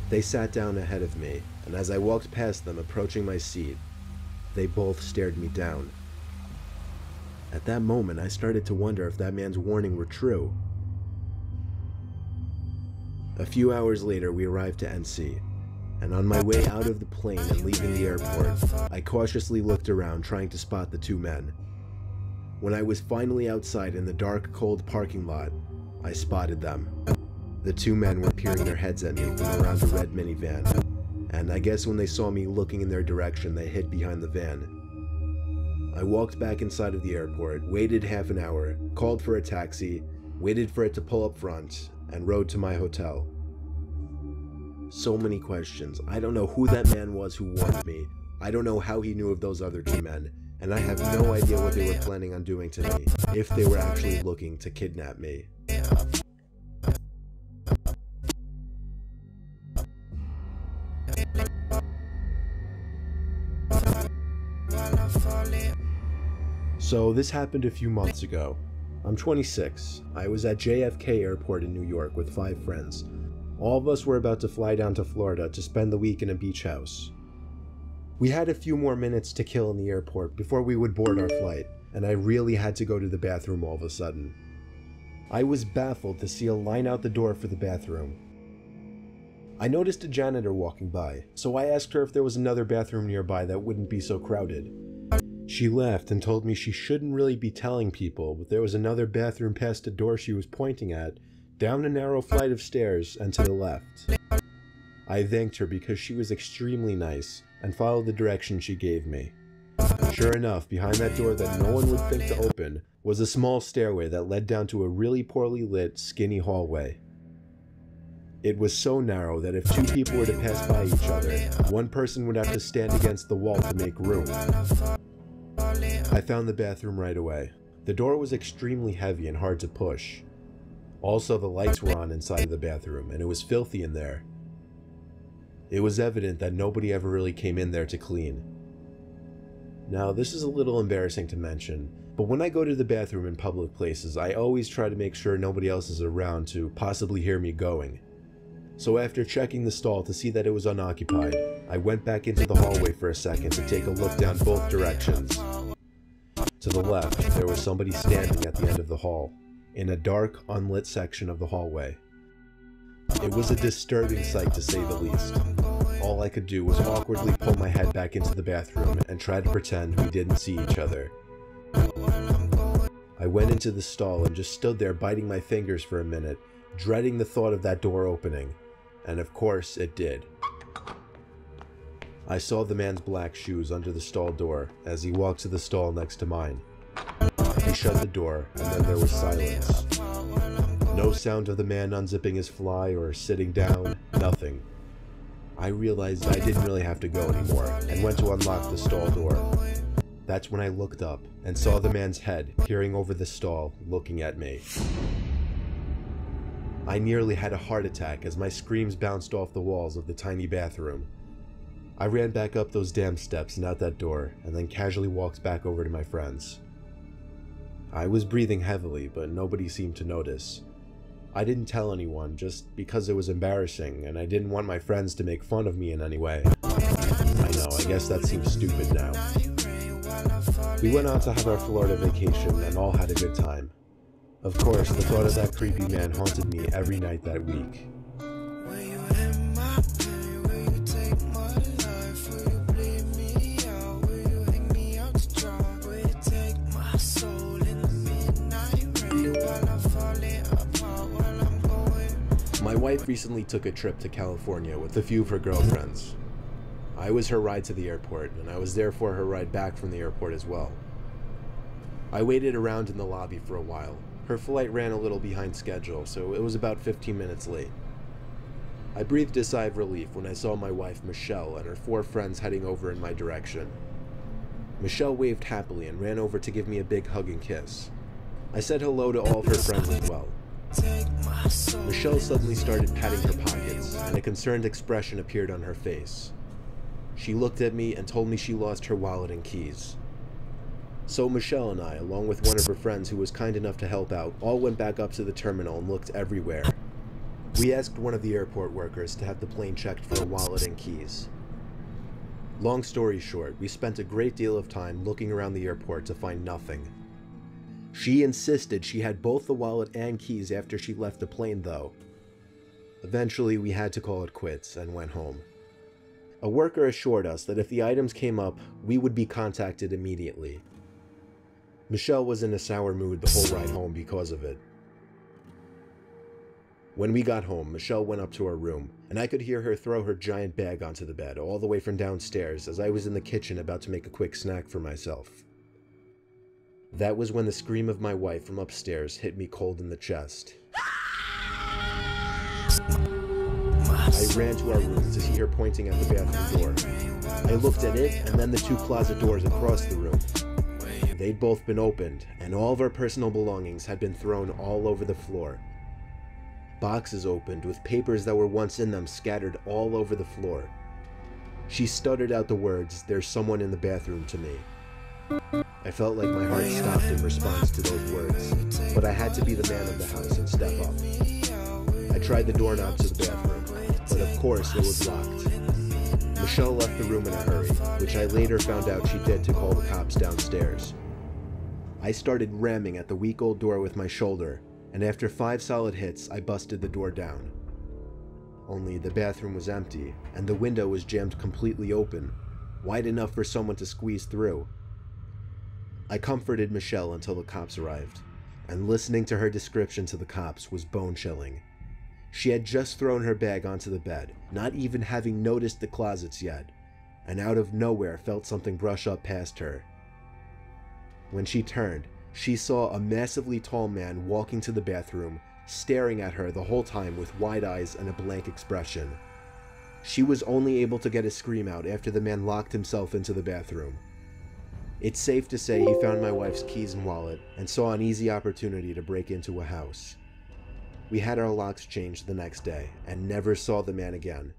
They sat down ahead of me, and as I walked past them approaching my seat, they both stared me down. At that moment, I started to wonder if that man's warning were true. A few hours later, we arrived to NC, and on my way out of the plane and leaving the airport, I cautiously looked around trying to spot the two men. When I was finally outside in the dark, cold parking lot, I spotted them. The two men were peering their heads at me from around a red minivan, and I guess when they saw me looking in their direction, they hid behind the van. I walked back inside of the airport, waited half an hour, called for a taxi, waited for it to pull up front, and rode to my hotel. So many questions. I don't know who that man was who warned me. I don't know how he knew of those other two men, and I have no idea what they were planning on doing to me, if they were actually looking to kidnap me. So this happened a few months ago. I'm 26. I was at JFK Airport in New York with 5 friends. All of us were about to fly down to Florida to spend the week in a beach house. We had a few more minutes to kill in the airport before we would board our flight, and I really had to go to the bathroom all of a sudden. I was baffled to see a line out the door for the bathroom. I noticed a janitor walking by, so I asked her if there was another bathroom nearby that wouldn't be so crowded. She laughed and told me she shouldn't really be telling people, but there was another bathroom past the door she was pointing at, down a narrow flight of stairs and to the left. I thanked her because she was extremely nice and followed the direction she gave me. Sure enough, behind that door that no one would think to open was a small stairway that led down to a really poorly lit, skinny hallway. It was so narrow that if two people were to pass by each other, one person would have to stand against the wall to make room. I found the bathroom right away. The door was extremely heavy and hard to push. Also, the lights were on inside of the bathroom, and it was filthy in there. It was evident that nobody ever really came in there to clean. Now, this is a little embarrassing to mention, but when I go to the bathroom in public places, I always try to make sure nobody else is around to possibly hear me going. So after checking the stall to see that it was unoccupied, I went back into the hallway for a second to take a look down both directions. To the left, there was somebody standing at the end of the hall, in a dark, unlit section of the hallway. It was a disturbing sight to say the least. All I could do was awkwardly pull my head back into the bathroom and try to pretend we didn't see each other. I went into the stall and just stood there biting my fingers for a minute, dreading the thought of that door opening. And of course, it did. I saw the man's black shoes under the stall door as he walked to the stall next to mine. He shut the door, and then there was silence. No sound of the man unzipping his fly or sitting down, nothing. I realized I didn't really have to go anymore, and went to unlock the stall door. That's when I looked up, and saw the man's head peering over the stall, looking at me. I nearly had a heart attack as my screams bounced off the walls of the tiny bathroom. I ran back up those damn steps and out that door, and then casually walked back over to my friends. I was breathing heavily, but nobody seemed to notice. I didn't tell anyone just because it was embarrassing, and I didn't want my friends to make fun of me in any way. I know, I guess that seems stupid now. We went out to have our Florida vacation and all had a good time. Of course, the thought of that creepy man haunted me every night that week. My wife recently took a trip to California with a few of her girlfriends. I was her ride to the airport, and I was therefore her ride back from the airport as well. I waited around in the lobby for a while. Her flight ran a little behind schedule, so it was about 15 minutes late. I breathed a sigh of relief when I saw my wife Michelle and her 4 friends heading over in my direction. Michelle waved happily and ran over to give me a big hug and kiss. I said hello to all of her friends as well. Michelle suddenly started patting her pockets, and a concerned expression appeared on her face. She looked at me and told me she lost her wallet and keys. So Michelle and I, along with one of her friends who was kind enough to help out, all went back up to the terminal and looked everywhere. We asked one of the airport workers to have the plane checked for a wallet and keys. Long story short, we spent a great deal of time looking around the airport to find nothing. She insisted she had both the wallet and keys after she left the plane, though. Eventually, we had to call it quits and went home. A worker assured us that if the items came up, we would be contacted immediately. Michelle was in a sour mood the whole ride home because of it. When we got home, Michelle went up to her room, and I could hear her throw her giant bag onto the bed all the way from downstairs as I was in the kitchen about to make a quick snack for myself. That was when the scream of my wife from upstairs hit me cold in the chest. I ran to our room to see her pointing at the bathroom door. I looked at it and then the 2 closet doors across the room. They'd both been opened, and all of our personal belongings had been thrown all over the floor. Boxes opened with papers that were once in them scattered all over the floor. She stuttered out the words, "There's someone in the bathroom," to me. I felt like my heart stopped in response to those words, but I had to be the man of the house and step up. I tried the doorknob to the bathroom, but of course it was locked. Michelle left the room in a hurry, which I later found out she did to call the cops downstairs. I started ramming at the weak old door with my shoulder, and after 5 solid hits, I busted the door down. only the bathroom was empty, and the window was jammed completely open, wide enough for someone to squeeze through. I comforted Michelle until the cops arrived, and listening to her description to the cops was bone-chilling. She had just thrown her bag onto the bed, not even having noticed the closets yet, and out of nowhere felt something brush up past her. When she turned, she saw a massively tall man walking to the bathroom, staring at her the whole time with wide eyes and a blank expression. She was only able to get a scream out after the man locked himself into the bathroom. It's safe to say he found my wife's keys and wallet and saw an easy opportunity to break into a house. We had our locks changed the next day and never saw the man again.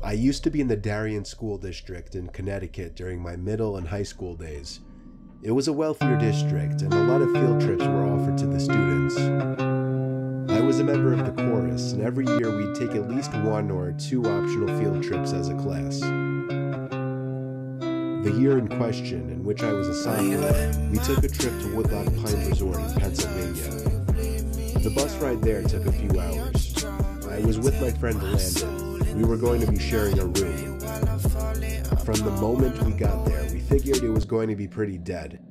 I used to be in the Darien School District in Connecticut during my middle and high school days. It was a wealthier district, and a lot of field trips were offered to the students. I was a member of the chorus, and every year we'd take at least 1 or 2 optional field trips as a class. The year in question, in which I was a sophomore, we took a trip to Woodloch Pines Resort in Pennsylvania. The bus ride there took a few hours. I was with my friend Landon. We were going to be sharing a room. From the moment we got there, we figured it was going to be pretty dead.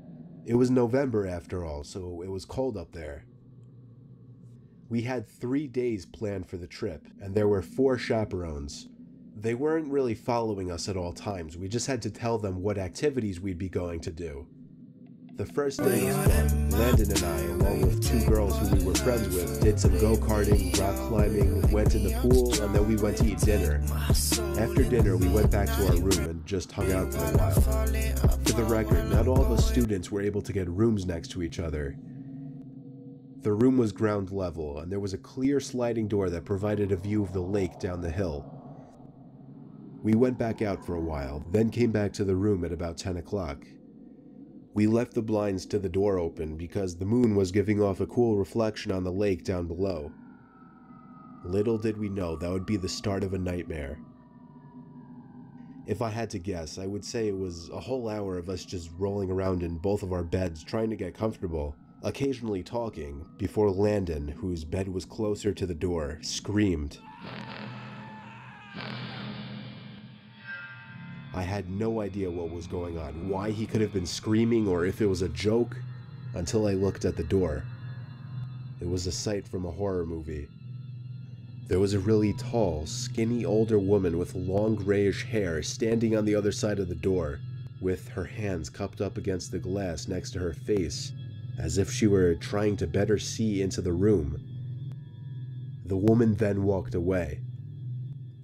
It was November after all, so it was cold up there. We had 3 days planned for the trip, and there were 4 chaperones. They weren't really following us at all times, we just had to tell them what activities we'd be going to do. The first day was fun. Landon and I, along with 2 girls who we were friends with, did some go-karting, rock climbing, went in the pool, and then we went to eat dinner. After dinner, we went back to our room and just hung out for a while. For the record, not all of us students were able to get rooms next to each other. The room was ground level, and there was a clear sliding door that provided a view of the lake down the hill. We went back out for a while, then came back to the room at about 10 o'clock. We left the blinds to the door open because the moon was giving off a cool reflection on the lake down below. Little did we know that would be the start of a nightmare. If I had to guess, I would say it was a whole hour of us just rolling around in both of our beds trying to get comfortable, occasionally talking, before Landon, whose bed was closer to the door, screamed. I had no idea what was going on, why he could have been screaming or if it was a joke, until I looked at the door. It was a sight from a horror movie. There was a really tall, skinny older woman with long grayish hair standing on the other side of the door, with her hands cupped up against the glass next to her face, as if she were trying to better see into the room. The woman then walked away.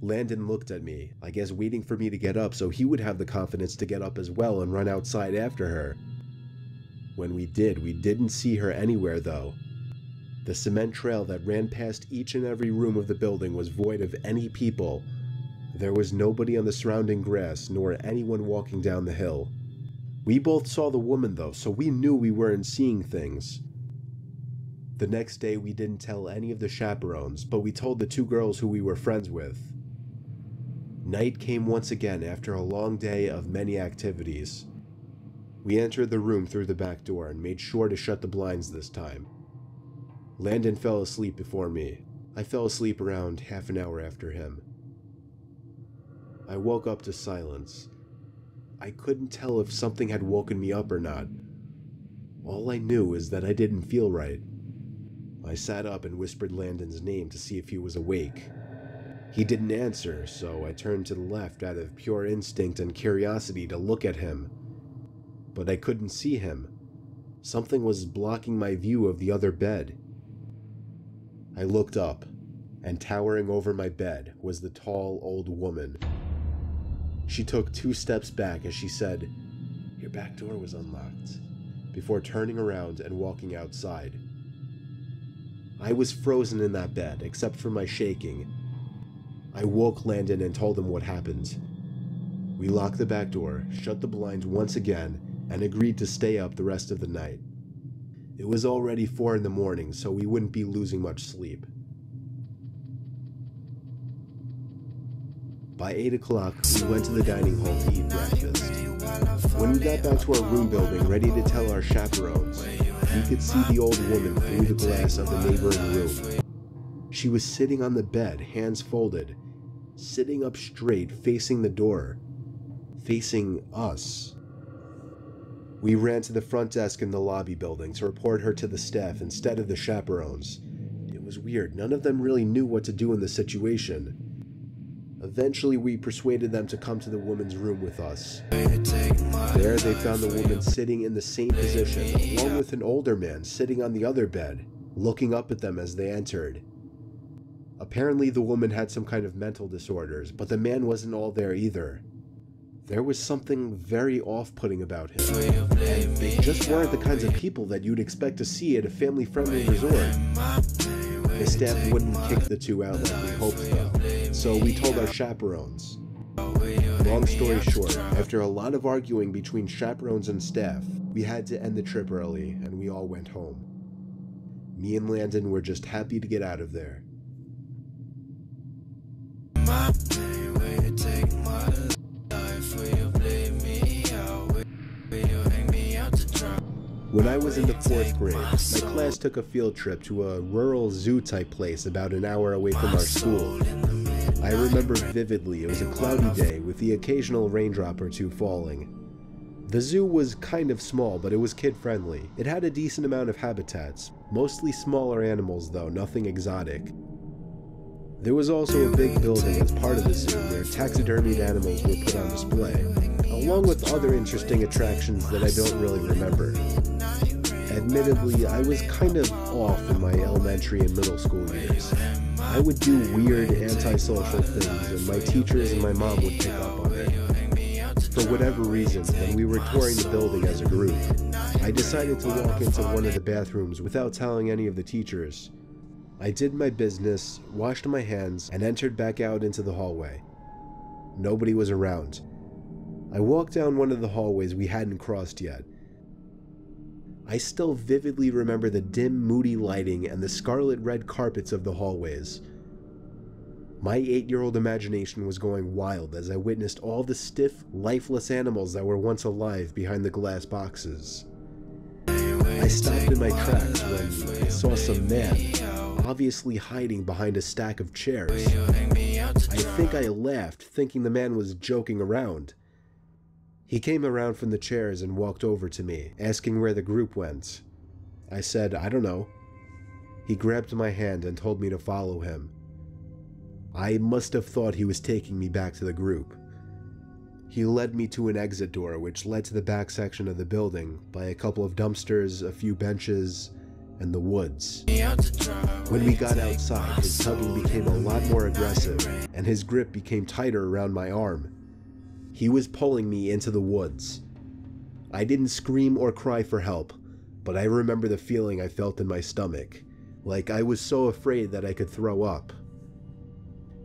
Landon looked at me, I guess waiting for me to get up so he would have the confidence to get up as well and run outside after her. When we did, we didn't see her anywhere though. The cement trail that ran past each and every room of the building was void of any people. There was nobody on the surrounding grass, nor anyone walking down the hill. We both saw the woman though, so we knew we weren't seeing things. The next day we didn't tell any of the chaperones, but we told the 2 girls who we were friends with. Night came once again after a long day of many activities. We entered the room through the back door and made sure to shut the blinds this time. Landon fell asleep before me. I fell asleep around half an hour after him. I woke up to silence. I couldn't tell if something had woken me up or not. All I knew is that I didn't feel right. I sat up and whispered Landon's name to see if he was awake. He didn't answer, so I turned to the left out of pure instinct and curiosity to look at him. But I couldn't see him. Something was blocking my view of the other bed. I looked up, and towering over my bed was the tall old woman. She took 2 steps back as she said, "Your back door was unlocked," before turning around and walking outside. I was frozen in that bed, except for my shaking. I woke Landon and told him what happened. We locked the back door, shut the blinds once again, and agreed to stay up the rest of the night. It was already 4 in the morning, so we wouldn't be losing much sleep. By 8 o'clock, we went to the dining hall to eat breakfast. When we got back to our room building, ready to tell our chaperones, we could see the old woman through the glass of the neighboring room. She was sitting on the bed, hands folded, sitting up straight, facing the door, facing us. We ran to the front desk in the lobby building to report her to the staff instead of the chaperones. It was weird, none of them really knew what to do in the situation. Eventually, we persuaded them to come to the woman's room with us. There, they found the woman sitting in the same position, along with an older man sitting on the other bed, looking up at them as they entered. Apparently, the woman had some kind of mental disorders, but the man wasn't all there either. There was something very off-putting about him, and they just weren't the kinds of people that you'd expect to see at a family-friendly resort. The staff wouldn't kick the 2 out like we hoped though, so we told our chaperones. Long story short, after a lot of arguing between chaperones and staff, we had to end the trip early and we all went home. Me and Landon were just happy to get out of there. When I was in the 4th grade, my class took a field trip to a rural zoo-type place about an hour away from our school. I remember vividly it was a cloudy day with the occasional raindrop or 2 falling. The zoo was kind of small, but it was kid-friendly. It had a decent amount of habitats, mostly smaller animals though, nothing exotic. There was also a big building as part of the zoo where taxidermied animals were put on display, along with other interesting attractions that I don't really remember. Admittedly, I was kind of off in my elementary and middle school years. I would do weird antisocial things and my teachers and my mom would pick up on it. For whatever reason, when we were touring the building as a group, I decided to walk into one of the bathrooms without telling any of the teachers. I did my business, washed my hands, and entered back out into the hallway. Nobody was around. I walked down one of the hallways we hadn't crossed yet. I still vividly remember the dim, moody lighting and the scarlet red carpets of the hallways. My 8-year-old imagination was going wild as I witnessed all the stiff, lifeless animals that were once alive behind the glass boxes. I stopped in my tracks when I saw some man, obviously hiding behind a stack of chairs. I think I laughed, thinking the man was joking around. He came around from the chairs and walked over to me, asking where the group went. I said, "I don't know." He grabbed my hand and told me to follow him. I must have thought he was taking me back to the group. He led me to an exit door which led to the back section of the building by a couple of dumpsters, a few benches, and the woods. When we got outside, his tugging became a lot more aggressive, and his grip became tighter around my arm. He was pulling me into the woods. I didn't scream or cry for help, but I remember the feeling I felt in my stomach, like I was so afraid that I could throw up.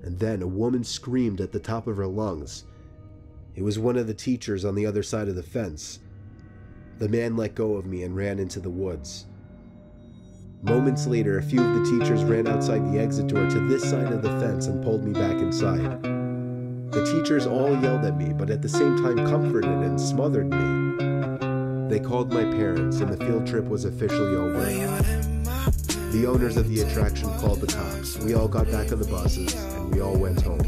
And then a woman screamed at the top of her lungs. It was one of the teachers on the other side of the fence. The man let go of me and ran into the woods. Moments later, a few of the teachers ran outside the exit door to this side of the fence and pulled me back inside. The teachers all yelled at me, but at the same time comforted and smothered me. They called my parents, and the field trip was officially over. The owners of the attraction called the cops. We all got back on the buses, and we all went home.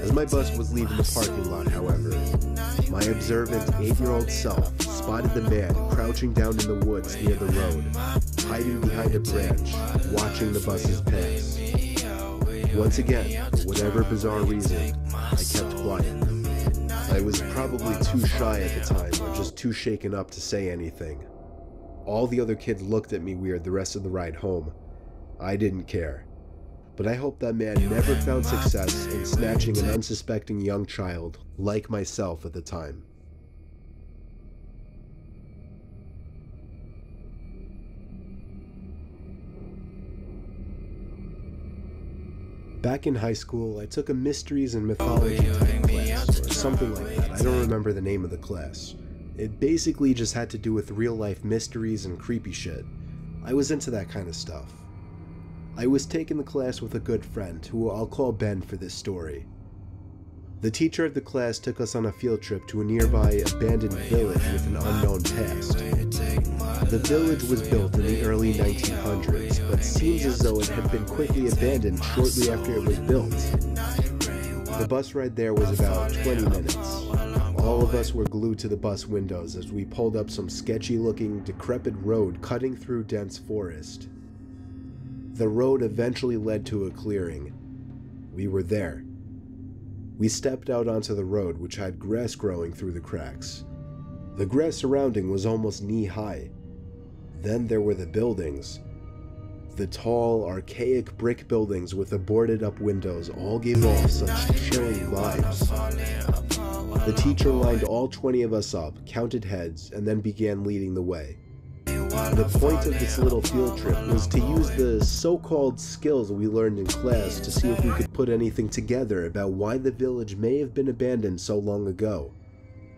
As my bus was leaving the parking lot, however, my observant 8-year-old self spotted the man crouching down in the woods near the road, hiding behind a branch, watching the buses pass. Once again, for whatever bizarre reason, I kept quiet. I was probably too shy at the time, or just too shaken up to say anything. All the other kids looked at me weird the rest of the ride home. I didn't care. but I hope that man never found success in snatching an unsuspecting young child like myself at the time. Back in high school, I took a mysteries and mythology type class, or something like that. I don't remember the name of the class. It basically just had to do with real-life mysteries and creepy shit. I was into that kind of stuff. I was taking the class with a good friend, who I'll call Ben for this story. The teacher of the class took us on a field trip to a nearby abandoned village with an unknown past. The village was built in the early 1900s, but seems as though it had been quickly abandoned shortly after it was built. The bus ride there was about 20 minutes. All of us were glued to the bus windows as we pulled up some sketchy-looking, decrepit road cutting through dense forest. The road eventually led to a clearing. We were there. We stepped out onto the road, which had grass growing through the cracks. The grass surrounding was almost knee-high. Then there were the buildings. The tall, archaic brick buildings with the boarded-up windows all gave off such chilling vibes. The teacher lined all 20 of us up, counted heads, and then began leading the way. The point of this little field trip was to use the so-called skills we learned in class to see if we could put anything together about why the village may have been abandoned so long ago.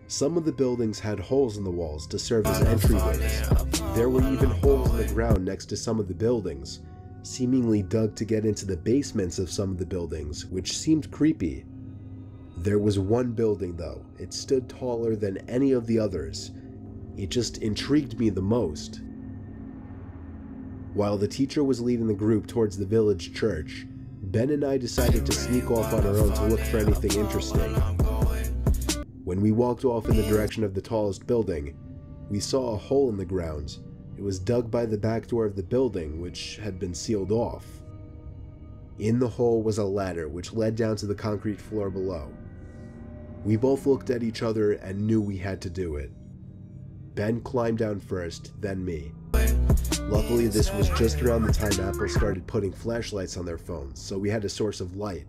Some of the buildings had holes in the walls to serve as entryways. There were even holes in the ground next to some of the buildings, seemingly dug to get into the basements of some of the buildings, which seemed creepy. There was one building though. It stood taller than any of the others. It just intrigued me the most. While the teacher was leading the group towards the village church, Ben and I decided to sneak off on our own to look for anything interesting. When we walked off in the direction of the tallest building, we saw a hole in the ground. It was dug by the back door of the building, which had been sealed off. In the hole was a ladder which led down to the concrete floor below. We both looked at each other and knew we had to do it. Ben climbed down first, then me. Luckily, this was just around the time Apple started putting flashlights on their phones, so we had a source of light.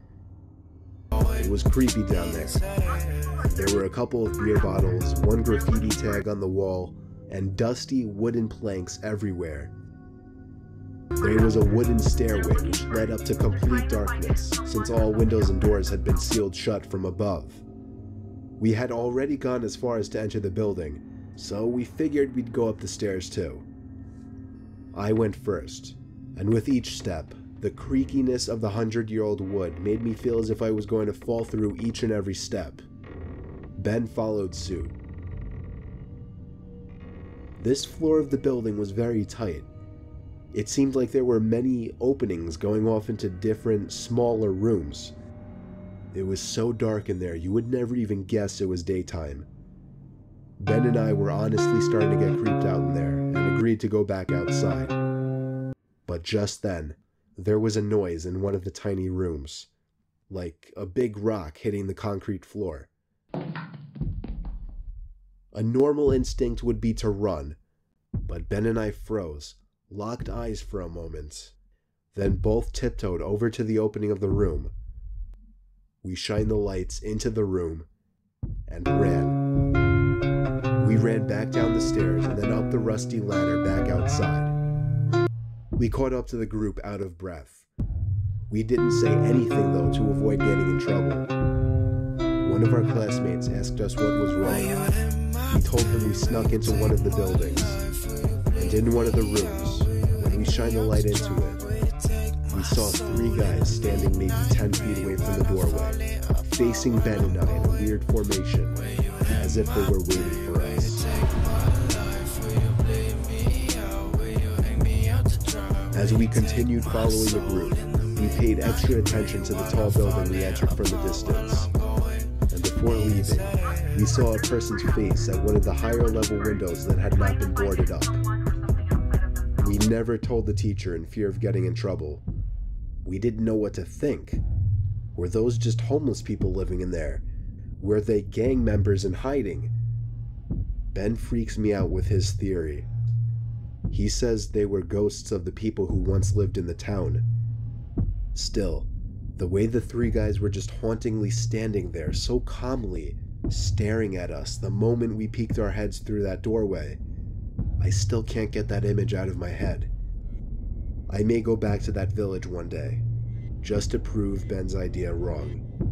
It was creepy down there. There were a couple of beer bottles, one graffiti tag on the wall, and dusty wooden planks everywhere. There was a wooden stairway which led up to complete darkness, since all windows and doors had been sealed shut from above. We had already gone as far as to enter the building, so we figured we'd go up the stairs too. I went first, and with each step, the creakiness of the 100-year-old wood made me feel as if I was going to fall through each and every step. Ben followed suit. This floor of the building was very tight. It seemed like there were many openings going off into different, smaller rooms. It was so dark in there you would never even guess it was daytime. Ben and I were honestly starting to get creeped out in there and agreed to go back outside. But just then, there was a noise in one of the tiny rooms, like a big rock hitting the concrete floor. A normal instinct would be to run, but Ben and I froze, locked eyes for a moment, then both tiptoed over to the opening of the room. We shined the lights into the room and ran. We ran back down the stairs and then up the rusty ladder back outside. We caught up to the group out of breath. We didn't say anything though to avoid getting in trouble. One of our classmates asked us what was wrong. We told him we snuck into one of the buildings. And in one of the rooms, when we shined the light into it, we saw 3 guys standing maybe 10 feet away from the doorway, facing Ben and I in a weird formation, as if they were waiting for us. As we continued following the group, we paid extra attention to the tall building we entered from the distance. And before leaving, we saw a person's face at one of the higher level windows that had not been boarded up. We never told the teacher in fear of getting in trouble. We didn't know what to think. Were those just homeless people living in there? Were they gang members in hiding? Ben freaks me out with his theory. He says they were ghosts of the people who once lived in the town. Still, the way the three guys were just hauntingly standing there so calmly, staring at us the moment we peeked our heads through that doorway, I still can't get that image out of my head. I may go back to that village one day, just to prove Ben's idea wrong.